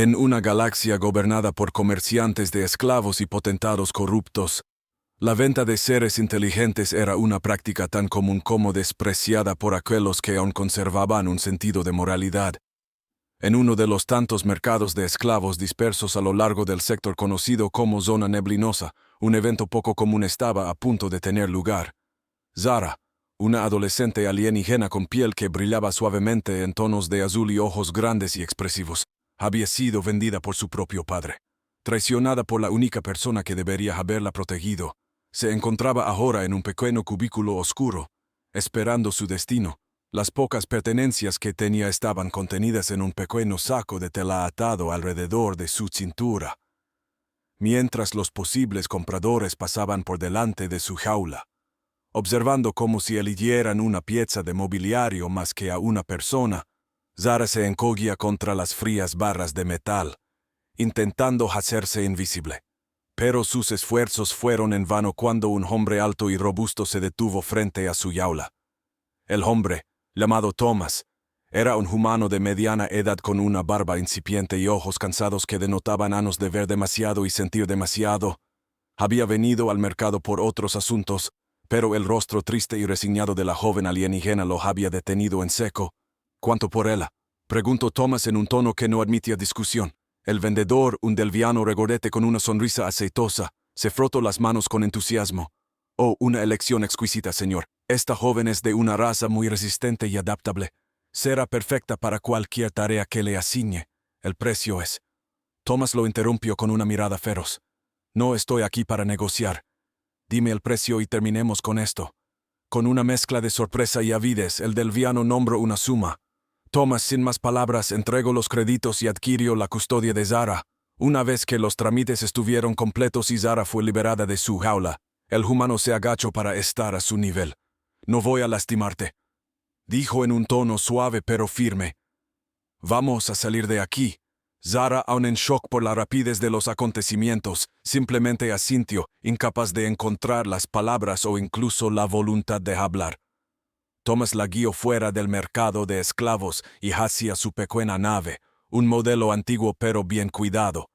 En una galaxia gobernada por comerciantes de esclavos y potentados corruptos, la venta de seres inteligentes era una práctica tan común como despreciada por aquellos que aún conservaban un sentido de moralidad. En uno de los tantos mercados de esclavos dispersos a lo largo del sector conocido como Zona Neblinosa, un evento poco común estaba a punto de tener lugar. Zara, una adolescente alienígena con piel que brillaba suavemente en tonos de azul y ojos grandes y expresivos, había sido vendida por su propio padre. Traicionada por la única persona que debería haberla protegido, se encontraba ahora en un pequeño cubículo oscuro, esperando su destino. Las pocas pertenencias que tenía estaban contenidas en un pequeño saco de tela atado alrededor de su cintura, mientras los posibles compradores pasaban por delante de su jaula, observando como si eligieran una pieza de mobiliario más que a una persona. Zara se encogía contra las frías barras de metal, intentando hacerse invisible. Pero sus esfuerzos fueron en vano cuando un hombre alto y robusto se detuvo frente a su jaula. El hombre, llamado Thomas, era un humano de mediana edad con una barba incipiente y ojos cansados que denotaban años de ver demasiado y sentir demasiado. Había venido al mercado por otros asuntos, pero el rostro triste y resignado de la joven alienígena lo había detenido en seco. ¿Cuánto por ella?, preguntó Thomas en un tono que no admitía discusión. El vendedor, un delviano regordete con una sonrisa aceitosa, se frotó las manos con entusiasmo. «Oh, una elección exquisita, señor. Esta joven es de una raza muy resistente y adaptable. Será perfecta para cualquier tarea que le asigne. El precio es...» Thomas lo interrumpió con una mirada feroz. «No estoy aquí para negociar. Dime el precio y terminemos con esto». Con una mezcla de sorpresa y avidez, el delviano nombró una suma. Thomas, sin más palabras, entregó los créditos y adquirió la custodia de Zara. Una vez que los trámites estuvieron completos y Zara fue liberada de su jaula, el humano se agachó para estar a su nivel. «No voy a lastimarte», dijo en un tono suave pero firme. «Vamos a salir de aquí». Zara, aún en shock por la rapidez de los acontecimientos, simplemente asintió, incapaz de encontrar las palabras o incluso la voluntad de hablar. Thomas la guió fuera del mercado de esclavos y hacia su pequeña nave, un modelo antiguo pero bien cuidado.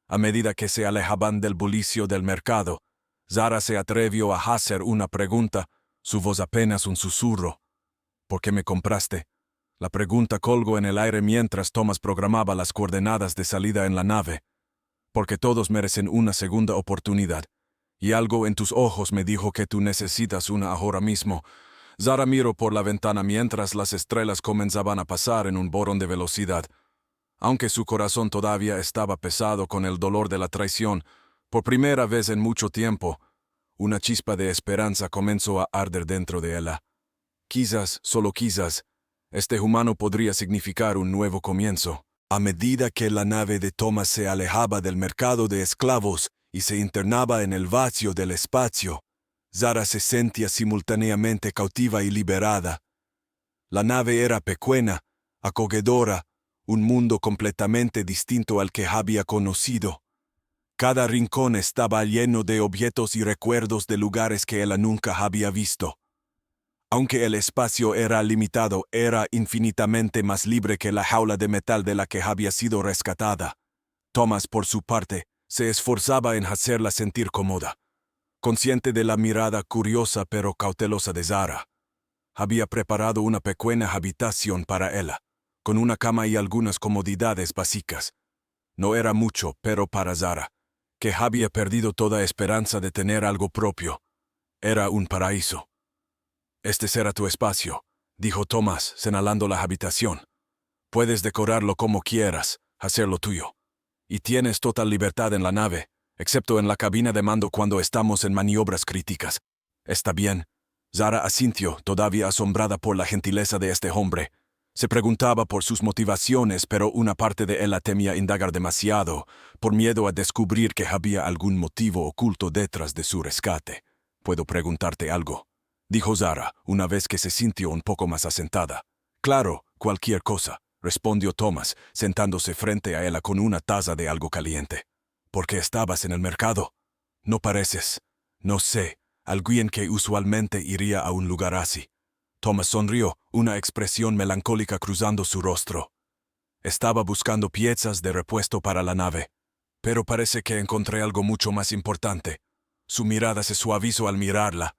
A medida que se alejaban del bullicio del mercado, Zara se atrevió a hacer una pregunta, su voz apenas un susurro. «¿Por qué me compraste?» La pregunta colgó en el aire mientras Thomas programaba las coordenadas de salida en la nave. «Porque todos merecen una segunda oportunidad. Y algo en tus ojos me dijo que tú necesitas una ahora mismo». Zara miró por la ventana mientras las estrellas comenzaban a pasar en un borón de velocidad. Aunque su corazón todavía estaba pesado con el dolor de la traición, por primera vez en mucho tiempo, una chispa de esperanza comenzó a arder dentro de ella. Quizás, solo quizás, este humano podría significar un nuevo comienzo. A medida que la nave de Thomas se alejaba del mercado de esclavos y se internaba en el vacío del espacio, Zara se sentía simultáneamente cautiva y liberada. La nave era pequeña, acogedora, un mundo completamente distinto al que había conocido. Cada rincón estaba lleno de objetos y recuerdos de lugares que ella nunca había visto. Aunque el espacio era limitado, era infinitamente más libre que la jaula de metal de la que había sido rescatada. Thomas, por su parte, se esforzaba en hacerla sentir cómoda. Consciente de la mirada curiosa pero cautelosa de Zara, había preparado una pequeña habitación para ella, con una cama y algunas comodidades básicas. No era mucho, pero para Zara, que había perdido toda esperanza de tener algo propio, era un paraíso. «Este será tu espacio», dijo Thomas, señalando la habitación. «Puedes decorarlo como quieras, hacerlo tuyo. Y tienes total libertad en la nave, excepto en la cabina de mando cuando estamos en maniobras críticas». «Está bien». Zara asintió, todavía asombrada por la gentileza de este hombre. Se preguntaba por sus motivaciones, pero una parte de él temía indagar demasiado, por miedo a descubrir que había algún motivo oculto detrás de su rescate. «¿Puedo preguntarte algo?», dijo Zara, una vez que se sintió un poco más asentada. «Claro, cualquier cosa», respondió Thomas, sentándose frente a ella con una taza de algo caliente. «¿Por qué estabas en el mercado? No pareces, no sé, alguien que usualmente iría a un lugar así». Thomas sonrió, una expresión melancólica cruzando su rostro. Estaba buscando piezas de repuesto para la nave, pero parece que encontré algo mucho más importante. Su mirada se suavizó al mirarla.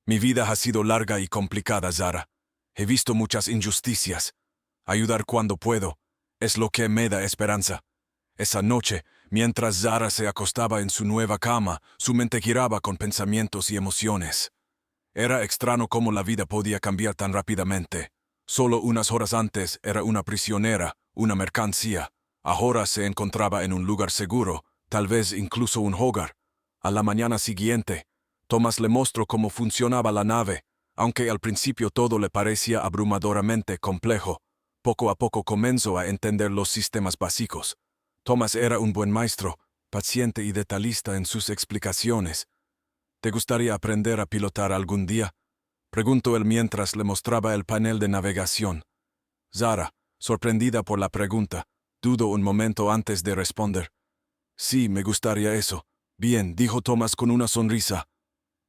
Mi vida ha sido larga y complicada, Zara. He visto muchas injusticias. Ayudar cuando puedo es lo que me da esperanza. Esa noche, mientras Zara se acostaba en su nueva cama, su mente giraba con pensamientos y emociones. Era extraño cómo la vida podía cambiar tan rápidamente. Solo unas horas antes era una prisionera, una mercancía. Ahora se encontraba en un lugar seguro, tal vez incluso un hogar. A la mañana siguiente, Thomas le mostró cómo funcionaba la nave. Aunque al principio todo le parecía abrumadoramente complejo, poco a poco comenzó a entender los sistemas básicos. Thomas era un buen maestro, paciente y detallista en sus explicaciones. ¿Te gustaría aprender a pilotar algún día?, preguntó él mientras le mostraba el panel de navegación. Zara, sorprendida por la pregunta, dudó un momento antes de responder. Sí, me gustaría eso. Bien, dijo Thomas con una sonrisa.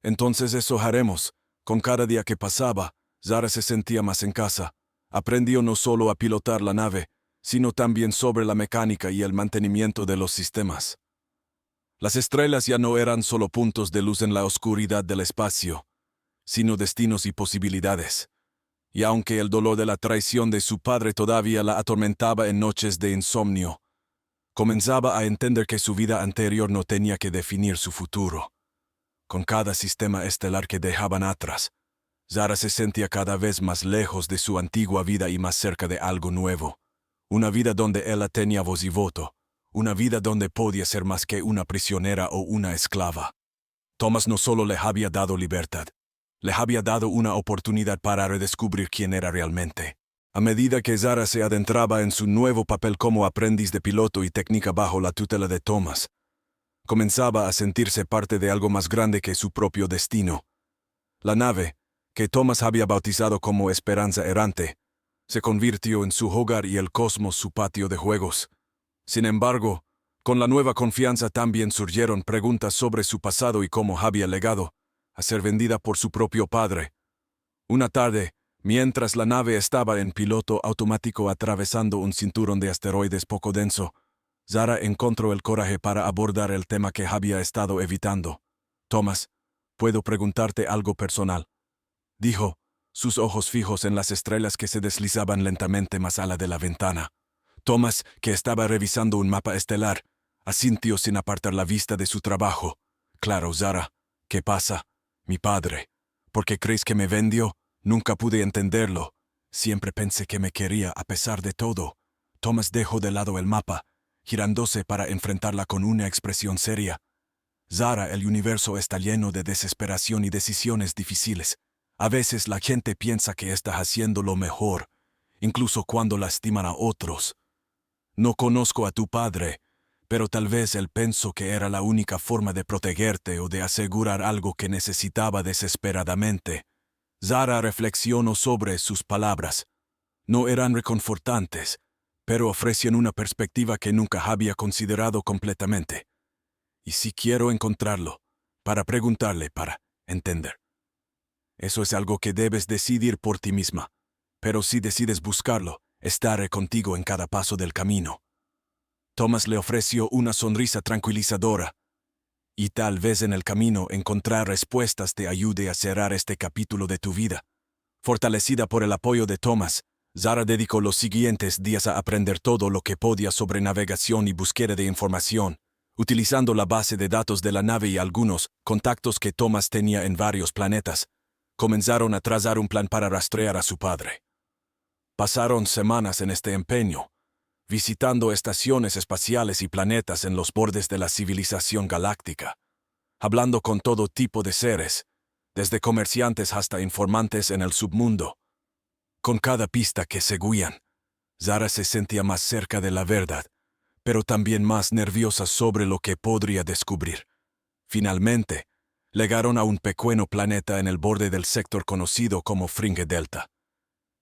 Entonces eso haremos. Con cada día que pasaba, Zara se sentía más en casa. Aprendió no solo a pilotar la nave, sino también sobre la mecánica y el mantenimiento de los sistemas. Las estrellas ya no eran solo puntos de luz en la oscuridad del espacio, sino destinos y posibilidades. Y aunque el dolor de la traición de su padre todavía la atormentaba en noches de insomnio, comenzaba a entender que su vida anterior no tenía que definir su futuro. Con cada sistema estelar que dejaban atrás, Zara se sentía cada vez más lejos de su antigua vida y más cerca de algo nuevo. Una vida donde ella tenía voz y voto. Una vida donde podía ser más que una prisionera o una esclava. Thomas no solo le había dado libertad, le había dado una oportunidad para redescubrir quién era realmente. A medida que Zara se adentraba en su nuevo papel como aprendiz de piloto y técnica bajo la tutela de Thomas, comenzaba a sentirse parte de algo más grande que su propio destino. La nave, que Thomas había bautizado como Esperanza Errante, se convirtió en su hogar y el cosmos su patio de juegos. Sin embargo, con la nueva confianza también surgieron preguntas sobre su pasado y cómo había llegado a ser vendida por su propio padre. Una tarde, mientras la nave estaba en piloto automático atravesando un cinturón de asteroides poco denso, Zara encontró el coraje para abordar el tema que había estado evitando. «Thomas, ¿puedo preguntarte algo personal?», dijo, sus ojos fijos en las estrellas que se deslizaban lentamente más allá de la ventana. Thomas, que estaba revisando un mapa estelar, asintió sin apartar la vista de su trabajo. «Claro, Zara. ¿Qué pasa? Mi padre. ¿Por qué crees que me vendió? Nunca pude entenderlo. Siempre pensé que me quería a pesar de todo». Thomas dejó de lado el mapa, girándose para enfrentarla con una expresión seria. «Zara, el universo está lleno de desesperación y decisiones difíciles. A veces la gente piensa que está haciendo lo mejor, incluso cuando lastiman a otros. No conozco a tu padre, pero tal vez él pensó que era la única forma de protegerte o de asegurar algo que necesitaba desesperadamente». Zara reflexionó sobre sus palabras. No eran reconfortantes, pero ofrecían una perspectiva que nunca había considerado completamente. «Y si quiero encontrarlo, para preguntarle, para entender. Eso es algo que debes decidir por ti misma. Pero si decides buscarlo, estaré contigo en cada paso del camino». Thomas le ofreció una sonrisa tranquilizadora. «Y tal vez en el camino encontrar respuestas te ayude a cerrar este capítulo de tu vida». Fortalecida por el apoyo de Thomas, Zara dedicó los siguientes días a aprender todo lo que podía sobre navegación y búsqueda de información, utilizando la base de datos de la nave y algunos contactos que Thomas tenía en varios planetas. Comenzaron a trazar un plan para rastrear a su padre. Pasaron semanas en este empeño, visitando estaciones espaciales y planetas en los bordes de la civilización galáctica, hablando con todo tipo de seres, desde comerciantes hasta informantes en el submundo. Con cada pista que seguían, Zara se sentía más cerca de la verdad, pero también más nerviosa sobre lo que podría descubrir. Finalmente, llegaron a un pequeño planeta en el borde del sector conocido como Fringe Delta.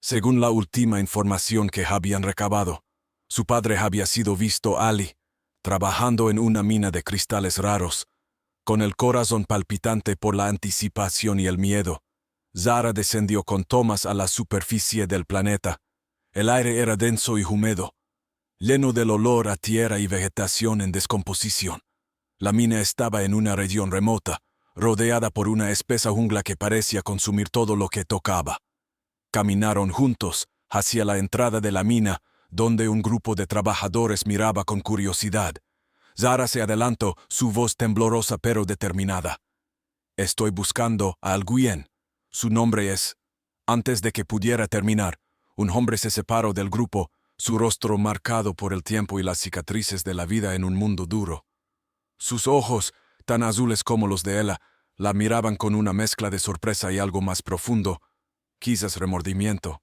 Según la última información que habían recabado, su padre había sido visto allí, trabajando en una mina de cristales raros. Con el corazón palpitante por la anticipación y el miedo, Zara descendió con Thomas a la superficie del planeta. El aire era denso y húmedo. lleno del olor a tierra y vegetación en descomposición. La mina estaba en una región remota, rodeada por una espesa jungla que parecía consumir todo lo que tocaba. Caminaron juntos hacia la entrada de la mina, donde un grupo de trabajadores miraba con curiosidad. Zara se adelantó, su voz temblorosa pero determinada. «Estoy buscando a alguien. Su nombre es...». Antes de que pudiera terminar, un hombre se separó del grupo, su rostro marcado por el tiempo y las cicatrices de la vida en un mundo duro. Sus ojos, tan azules como los de ella, la miraban con una mezcla de sorpresa y algo más profundo, quizás remordimiento.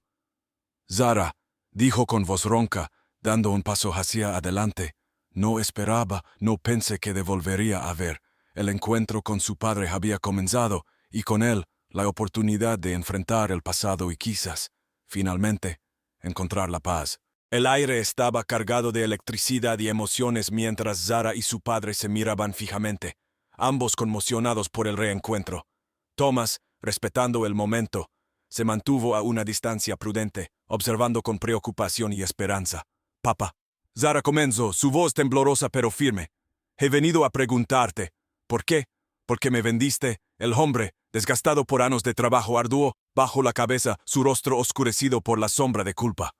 «Zara», dijo con voz ronca, dando un paso hacia adelante. «No esperaba, no pensé que devolvería a ver. El encuentro con su padre había comenzado, y con él, la oportunidad de enfrentar el pasado y quizás, finalmente, encontrar la paz». El aire estaba cargado de electricidad y emociones mientras Zara y su padre se miraban fijamente, ambos conmocionados por el reencuentro. Thomas, respetando el momento, se mantuvo a una distancia prudente, observando con preocupación y esperanza. «Papá», Zara comenzó, su voz temblorosa pero firme. «He venido a preguntarte, ¿por qué? Porque me vendiste, el hombre, desgastado por años de trabajo arduo, bajo la cabeza, su rostro oscurecido por la sombra de culpa.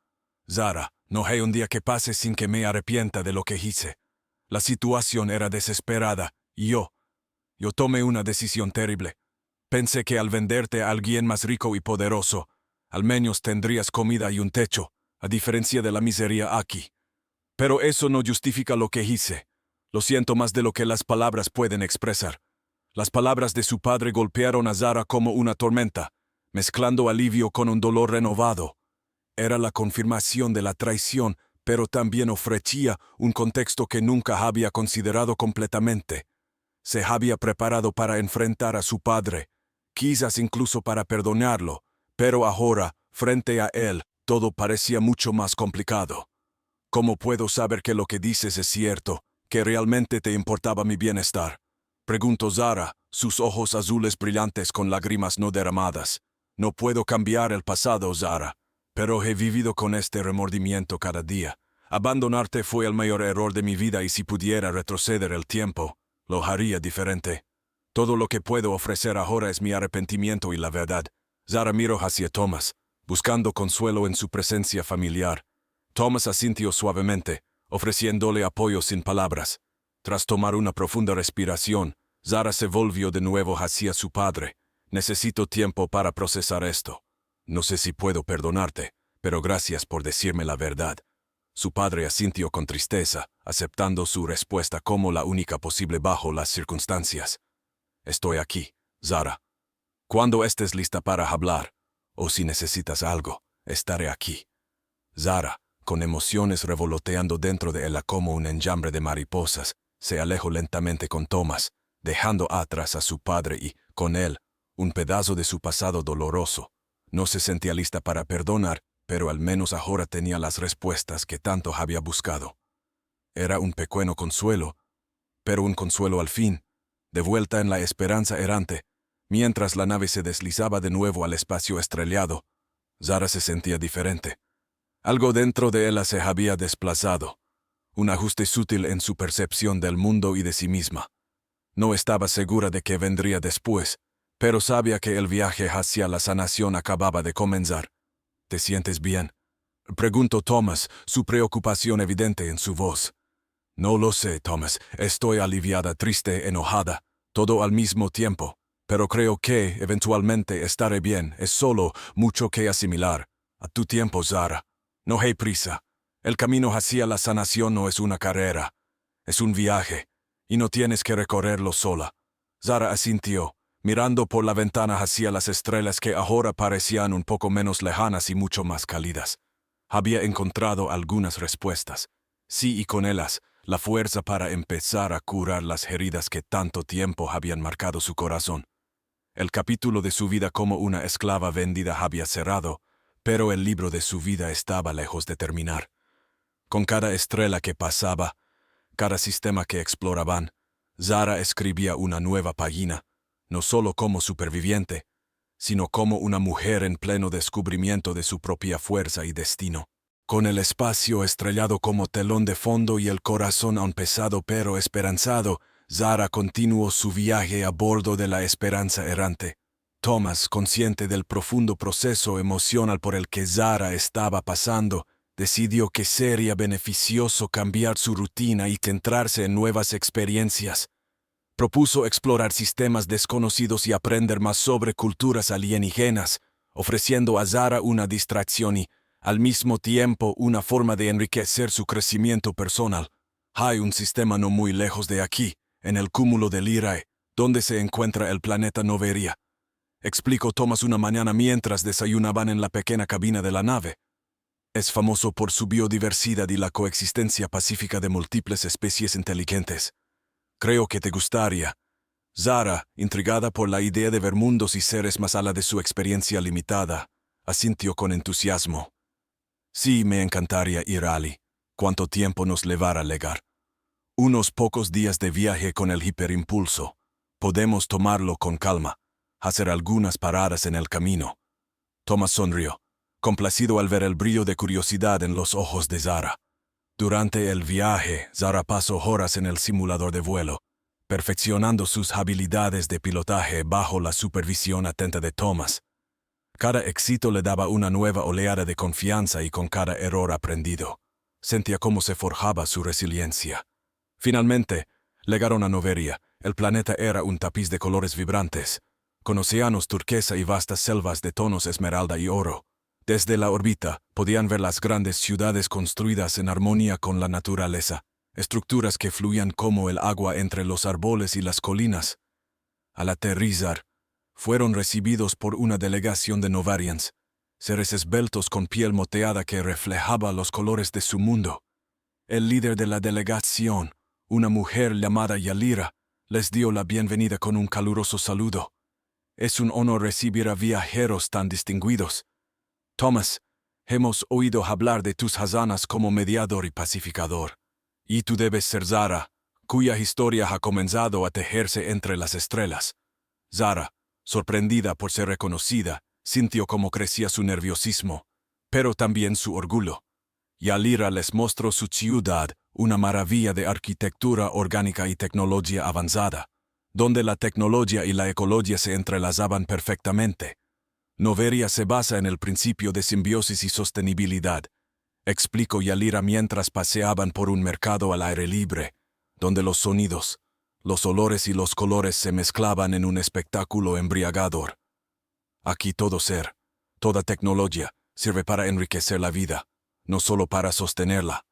Zara, no hay un día que pase sin que me arrepienta de lo que hice. La situación era desesperada, y yo tomé una decisión terrible. Pensé que al venderte a alguien más rico y poderoso, al menos tendrías comida y un techo, a diferencia de la miseria aquí. Pero eso no justifica lo que hice. Lo siento más de lo que las palabras pueden expresar». Las palabras de su padre golpearon a Zara como una tormenta, mezclando alivio con un dolor renovado. Era la confirmación de la traición, pero también ofrecía un contexto que nunca había considerado completamente. Se había preparado para enfrentar a su padre, quizás incluso para perdonarlo, pero ahora, frente a él, todo parecía mucho más complicado. «¿Cómo puedo saber que lo que dices es cierto, que realmente te importaba mi bienestar?», preguntó Zara, sus ojos azules brillantes con lágrimas no derramadas. «No puedo cambiar el pasado, Zara, pero he vivido con este remordimiento cada día. Abandonarte fue el mayor error de mi vida y si pudiera retroceder el tiempo, lo haría diferente. Todo lo que puedo ofrecer ahora es mi arrepentimiento y la verdad». Zara miró hacia Thomas, buscando consuelo en su presencia familiar. Thomas asintió suavemente, ofreciéndole apoyo sin palabras. Tras tomar una profunda respiración, Zara se volvió de nuevo hacia su padre. «Necesito tiempo para procesar esto. No sé si puedo perdonarte, pero gracias por decirme la verdad». Su padre asintió con tristeza, aceptando su respuesta como la única posible bajo las circunstancias. «Estoy aquí, Zara. Cuando estés lista para hablar, o si necesitas algo, estaré aquí». Zara, con emociones revoloteando dentro de ella como un enjambre de mariposas, se alejó lentamente con Thomas, dejando atrás a su padre y, con él, un pedazo de su pasado doloroso. No se sentía lista para perdonar, pero al menos ahora tenía las respuestas que tanto había buscado. Era un pequeño consuelo, pero un consuelo al fin, de vuelta en la esperanza errante. Mientras la nave se deslizaba de nuevo al espacio estrellado, Zara se sentía diferente. Algo dentro de ella se había desplazado, un ajuste sutil en su percepción del mundo y de sí misma. No estaba segura de qué vendría después, pero sabía que el viaje hacia la sanación acababa de comenzar. «¿Te sientes bien?», preguntó Thomas, su preocupación evidente en su voz. «No lo sé, Thomas. Estoy aliviada, triste, enojada, todo al mismo tiempo. Pero creo que, eventualmente, estaré bien. Es solo mucho que asimilar. A tu tiempo, Zara. No hay prisa. El camino hacia la sanación no es una carrera. Es un viaje, y no tienes que recorrerlo sola». Zara asintió, mirando por la ventana hacia las estrellas que ahora parecían un poco menos lejanas y mucho más cálidas. Había encontrado algunas respuestas. Sí, y con ellas, la fuerza para empezar a curar las heridas que tanto tiempo habían marcado su corazón. El capítulo de su vida como una esclava vendida había cerrado, pero el libro de su vida estaba lejos de terminar. Con cada estrella que pasaba, cada sistema que exploraban, Zara escribía una nueva página, no solo como superviviente, sino como una mujer en pleno descubrimiento de su propia fuerza y destino. Con el espacio estrellado como telón de fondo y el corazón aún pesado pero esperanzado, Zara continuó su viaje a bordo de la Esperanza Errante. Thomas, consciente del profundo proceso emocional por el que Zara estaba pasando, decidió que sería beneficioso cambiar su rutina y centrarse en nuevas experiencias. Propuso explorar sistemas desconocidos y aprender más sobre culturas alienígenas, ofreciendo a Zara una distracción y, al mismo tiempo, una forma de enriquecer su crecimiento personal. Hay un sistema no muy lejos de aquí, en el cúmulo de Lyrae, donde se encuentra el planeta Noveria, explicó Thomas una mañana mientras desayunaban en la pequeña cabina de la nave. Es famoso por su biodiversidad y la coexistencia pacífica de múltiples especies inteligentes. Creo que te gustaría. Zara, intrigada por la idea de ver mundos y seres más allá de su experiencia limitada, asintió con entusiasmo. Sí, me encantaría ir allí. ¿Cuánto tiempo nos llevará a llegar? Unos pocos días de viaje con el hiperimpulso. Podemos tomarlo con calma, hacer algunas paradas en el camino. Thomas sonrió, complacido al ver el brillo de curiosidad en los ojos de Zara. Durante el viaje, Zara pasó horas en el simulador de vuelo, perfeccionando sus habilidades de pilotaje bajo la supervisión atenta de Thomas. Cada éxito le daba una nueva oleada de confianza y con cada error aprendido, sentía cómo se forjaba su resiliencia. Finalmente, llegaron a Noveria. El planeta era un tapiz de colores vibrantes, con océanos turquesa y vastas selvas de tonos esmeralda y oro. Desde la órbita podían ver las grandes ciudades construidas en armonía con la naturaleza, estructuras que fluían como el agua entre los árboles y las colinas. Al aterrizar, fueron recibidos por una delegación de Novarians, seres esbeltos con piel moteada que reflejaba los colores de su mundo. El líder de la delegación, una mujer llamada Yalira, les dio la bienvenida con un caluroso saludo. Es un honor recibir a viajeros tan distinguidos. Thomas, hemos oído hablar de tus hazanas como mediador y pacificador. Y tú debes ser Zara, cuya historia ha comenzado a tejerse entre las estrellas. Zara, sorprendida por ser reconocida, sintió cómo crecía su nerviosismo, pero también su orgullo. Yalira les mostró su ciudad, una maravilla de arquitectura orgánica y tecnología avanzada, donde la tecnología y la ecología se entrelazaban perfectamente. Noveria se basa en el principio de simbiosis y sostenibilidad, explicó Yalira mientras paseaban por un mercado al aire libre, donde los sonidos, los olores y los colores se mezclaban en un espectáculo embriagador. Aquí todo ser, toda tecnología, sirve para enriquecer la vida, no solo para sostenerla.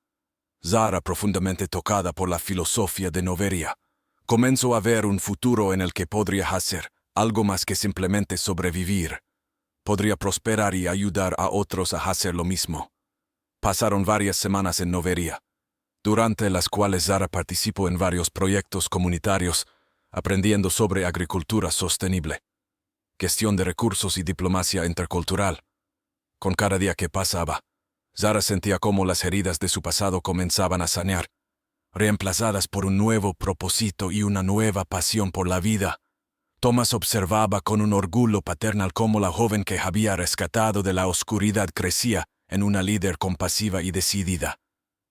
Zara, profundamente tocada por la filosofía de Noveria, comenzó a ver un futuro en el que podría hacer algo más que simplemente sobrevivir. Podría prosperar y ayudar a otros a hacer lo mismo. Pasaron varias semanas en Noveria, durante las cuales Zara participó en varios proyectos comunitarios, aprendiendo sobre agricultura sostenible, gestión de recursos y diplomacia intercultural. Con cada día que pasaba, Zara sentía cómo las heridas de su pasado comenzaban a sanear, reemplazadas por un nuevo propósito y una nueva pasión por la vida. Thomas observaba con un orgullo paternal cómo la joven que había rescatado de la oscuridad crecía en una líder compasiva y decidida.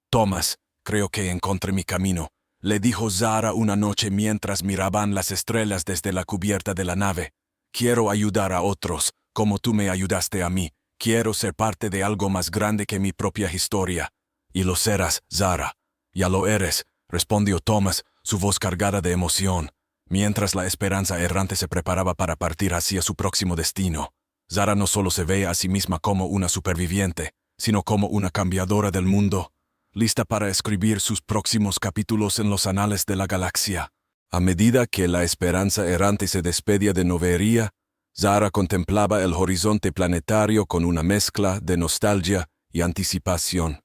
Thomas, creo que encontré mi camino, le dijo Zara una noche mientras miraban las estrellas desde la cubierta de la nave. Quiero ayudar a otros, como tú me ayudaste a mí. Quiero ser parte de algo más grande que mi propia historia. Y lo serás, Zara. Ya lo eres, respondió Thomas, su voz cargada de emoción, mientras la Esperanza Errante se preparaba para partir hacia su próximo destino. Zara no solo se ve a sí misma como una superviviente, sino como una cambiadora del mundo, lista para escribir sus próximos capítulos en los anales de la galaxia. A medida que la Esperanza Errante se despedía de Noveria, Zara contemplaba el horizonte planetario con una mezcla de nostalgia y anticipación.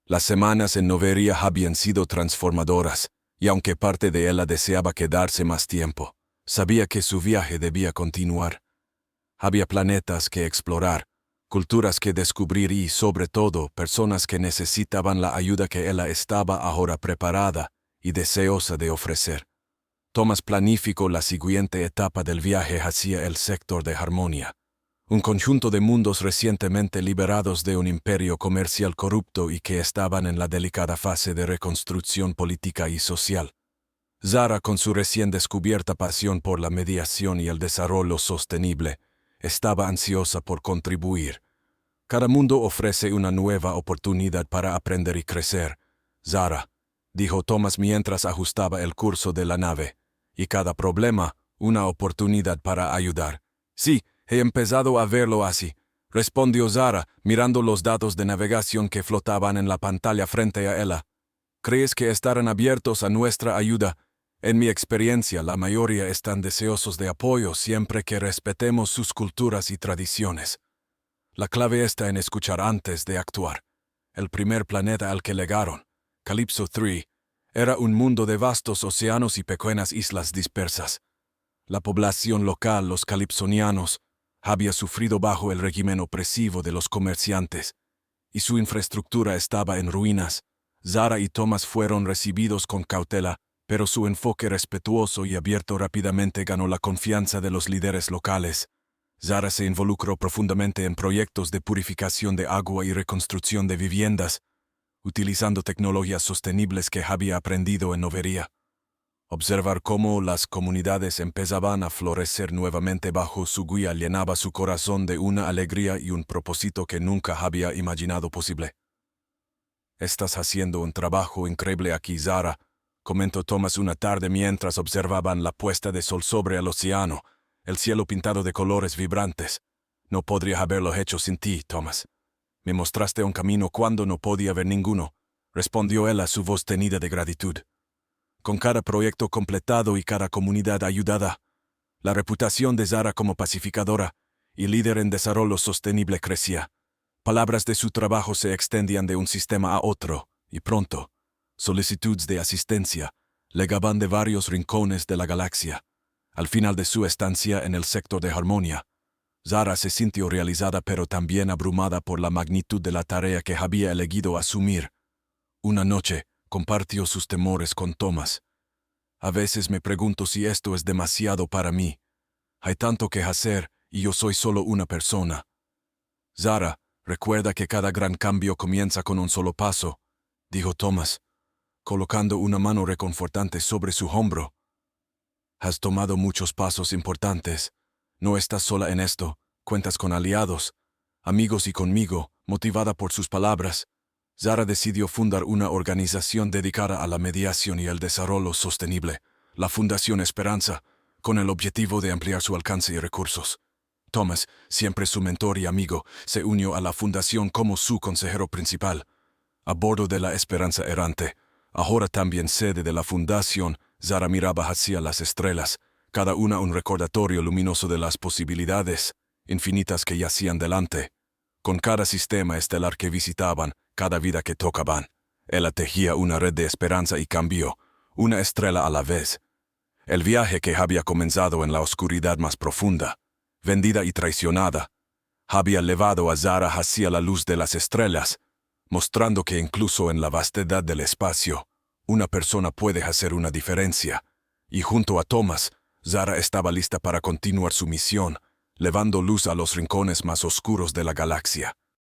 Las semanas en Noveria habían sido transformadoras, y aunque parte de ella deseaba quedarse más tiempo, sabía que su viaje debía continuar. Había planetas que explorar, culturas que descubrir y, sobre todo, personas que necesitaban la ayuda que ella estaba ahora preparada y deseosa de ofrecer. Thomas planificó la siguiente etapa del viaje hacia el sector de Harmonia, un conjunto de mundos recientemente liberados de un imperio comercial corrupto y que estaban en la delicada fase de reconstrucción política y social. Zara, con su recién descubierta pasión por la mediación y el desarrollo sostenible, estaba ansiosa por contribuir. Cada mundo ofrece una nueva oportunidad para aprender y crecer, Zara, dijo Thomas mientras ajustaba el curso de la nave, y cada problema, una oportunidad para ayudar. Sí, he empezado a verlo así, respondió Zara, mirando los datos de navegación que flotaban en la pantalla frente a ella. ¿Crees que estarán abiertos a nuestra ayuda? En mi experiencia, la mayoría están deseosos de apoyo siempre que respetemos sus culturas y tradiciones. La clave está en escuchar antes de actuar. El primer planeta al que llegaron, Calypso 3, era un mundo de vastos océanos y pequeñas islas dispersas. La población local, los calipsonianos, había sufrido bajo el régimen opresivo de los comerciantes, y su infraestructura estaba en ruinas. Zara y Thomas fueron recibidos con cautela, pero su enfoque respetuoso y abierto rápidamente ganó la confianza de los líderes locales. Zara se involucró profundamente en proyectos de purificación de agua y reconstrucción de viviendas, utilizando tecnologías sostenibles que había aprendido en Novería. Observar cómo las comunidades empezaban a florecer nuevamente bajo su guía llenaba su corazón de una alegría y un propósito que nunca había imaginado posible. «Estás haciendo un trabajo increíble aquí, Zara», comentó Thomas una tarde mientras observaban la puesta de sol sobre el océano, el cielo pintado de colores vibrantes. «No podría haberlo hecho sin ti, Thomas. Me mostraste un camino cuando no podía ver ninguno», respondió él a su voz tenida de gratitud. Con cada proyecto completado y cada comunidad ayudada, la reputación de Zara como pacificadora y líder en desarrollo sostenible crecía. Palabras de su trabajo se extendían de un sistema a otro, y pronto, solicitudes de asistencia llegaban de varios rincones de la galaxia. Al final de su estancia en el sector de Harmonia, Zara se sintió realizada pero también abrumada por la magnitud de la tarea que había elegido asumir. Una noche, compartió sus temores con Thomas. «A veces me pregunto si esto es demasiado para mí. Hay tanto que hacer y yo soy solo una persona». «Zara, recuerda que cada gran cambio comienza con un solo paso», dijo Thomas, colocando una mano reconfortante sobre su hombro. «Has tomado muchos pasos importantes. No estás sola en esto, cuentas con aliados, amigos y conmigo», motivada por sus palabras. Zara decidió fundar una organización dedicada a la mediación y el desarrollo sostenible, la Fundación Esperanza, con el objetivo de ampliar su alcance y recursos. Thomas, siempre su mentor y amigo, se unió a la fundación como su consejero principal. A bordo de la Esperanza Errante, ahora también sede de la fundación, Zara miraba hacia las estrellas, cada una un recordatorio luminoso de las posibilidades infinitas que yacían delante. Con cada sistema estelar que visitaban, cada vida que tocaban, ella tejía una red de esperanza y cambio, una estrella a la vez. El viaje que había comenzado en la oscuridad más profunda, vendida y traicionada, había llevado a Zara hacia la luz de las estrellas, mostrando que incluso en la vastedad del espacio, una persona puede hacer una diferencia. Y junto a Thomas, Zara estaba lista para continuar su misión, llevando luz a los rincones más oscuros de la galaxia.